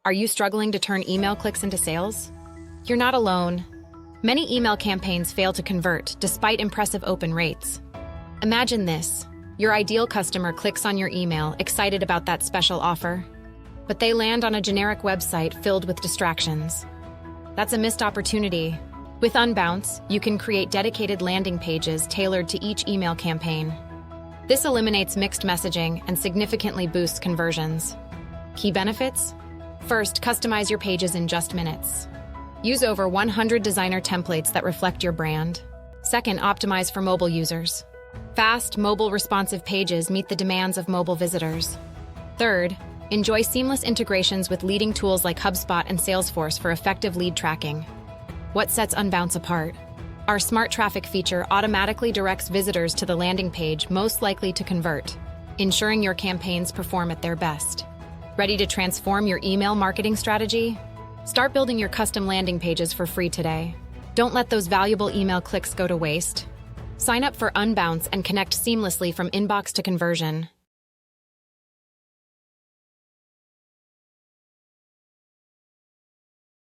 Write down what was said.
Are you struggling to turn email clicks into sales? You're not alone. Many email campaigns fail to convert despite impressive open rates. Imagine this. Your ideal customer clicks on your email, excited about that special offer, but they land on a generic website filled with distractions. That's a missed opportunity. With Unbounce, you can create dedicated landing pages tailored to each email campaign. This eliminates mixed messaging and significantly boosts conversions. Key benefits? First, customize your pages in just minutes. Use over 100 designer templates that reflect your brand. Second, optimize for mobile users. Fast, mobile responsive pages meet the demands of mobile visitors. Third, enjoy seamless integrations with leading tools like HubSpot and Salesforce for effective lead tracking. What sets Unbounce apart? Our smart traffic feature automatically directs visitors to the landing page most likely to convert, ensuring your campaigns perform at their best. Ready to transform your email marketing strategy? Start building your custom landing pages for free today. Don't let those valuable email clicks go to waste. Sign up for Unbounce and connect seamlessly from inbox to conversion.